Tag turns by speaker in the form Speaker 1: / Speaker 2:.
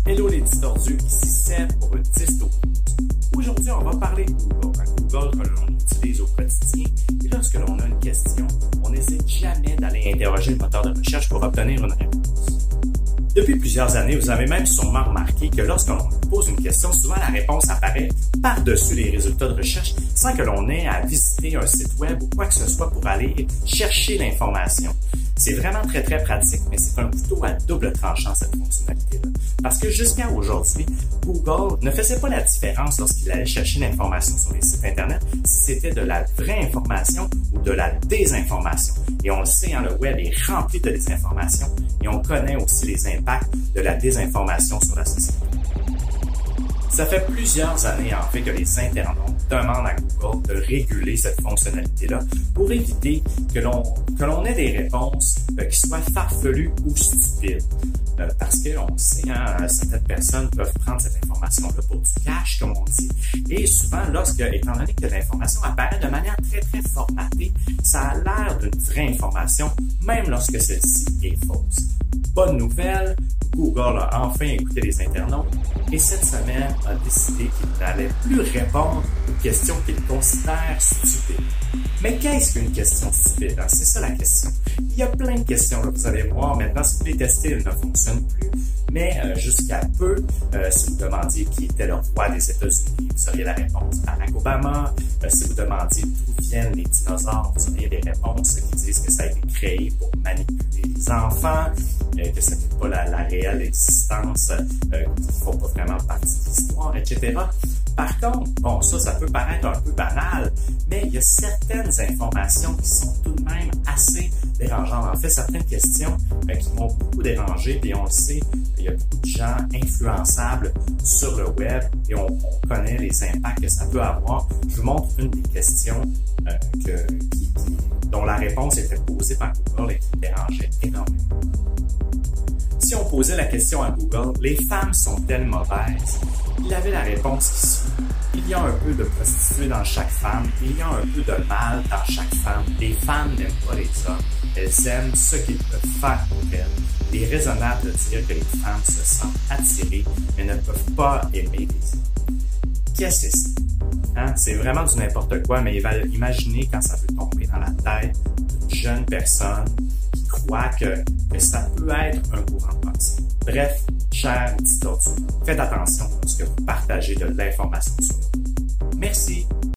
Speaker 1: Hello les distordus, ici Seb pour le Disto. Aujourd'hui, on va parler de Google. Google que l'on utilise au quotidien. Et lorsque l'on a une question, on n'hésite jamais d'aller interroger le moteur de recherche pour obtenir une réponse. Depuis plusieurs années, vous avez même sûrement remarqué que lorsque l'on pose une question, souvent la réponse apparaît par-dessus les résultats de recherche sans que l'on ait à visiter un site web ou quoi que ce soit pour aller chercher l'information. C'est vraiment très pratique, mais c'est un couteau à double tranchant cette fonctionnalité-là. Parce que jusqu'à aujourd'hui, Google ne faisait pas la différence lorsqu'il allait chercher l'information sur les sites Internet si c'était de la vraie information ou de la désinformation. Et on le sait, le web est rempli de désinformation et on connaît aussi les impacts de la désinformation sur la société. Ça fait plusieurs années, en fait, que les internautes demandent à Google de réguler cette fonctionnalité-là pour éviter que l'on ait des réponses qui soient farfelues ou stupides. Parce qu'on sait, certaines personnes peuvent prendre cette information-là pour du cash, comme on dit. Et souvent, étant donné que l'information apparaît de manière très formatée, ça a l'air d'une vraie information, même lorsque celle-ci est fausse. Bonne nouvelle, Google a enfin écouté les internautes et cette semaine a décidé qu'il n'allait plus répondre aux questions qu'il considère stupides. Mais qu'est-ce qu'une question stupide? C'est ça la question. Il y a plein de questions, là, vous allez voir. Maintenant, si vous les testez, elles ne fonctionnent plus. Mais jusqu'à peu, si vous demandiez qui était le roi des États-Unis, vous auriez la réponse Barack Obama. Si vous demandiez d'où viennent les dinosaures, vous auriez des réponses qui disent que ça a été créé pour manipuler les enfants, que ce n'est pas la réelle existence, qu'ils ne font pas vraiment partie de l'histoire, etc. Par contre, ça peut paraître un peu banal, mais il y a certaines informations qui sont tout de même assez dérangeantes. En fait, certaines questions qui m'ont beaucoup dérangé, et on le sait, il y a beaucoup de gens influençables sur le web et on connaît les impacts que ça peut avoir. Je vous montre une des questions dont la réponse était posée par Google et qui me dérangeait énormément. Si on posait la question à Google, les femmes sont-elles mauvaises? Il avait la réponse qui suit. Il y a un peu de prostituées dans chaque femme, il y a un peu de mal dans chaque femme. Les femmes n'aiment pas les hommes, elles aiment ce qu'ils peuvent faire pour elles. Il est raisonnable de dire que les femmes se sentent attirées, mais ne peuvent pas aimer les hommes. Qu'est-ce que c'est? C'est vraiment du n'importe quoi, mais imaginez quand ça peut tomber dans la tête d'une jeune personne qui croit que ça peut être un courant de pensée. Bref, chers distordus, faites attention lorsque vous partagez de l'information sur nous. Merci.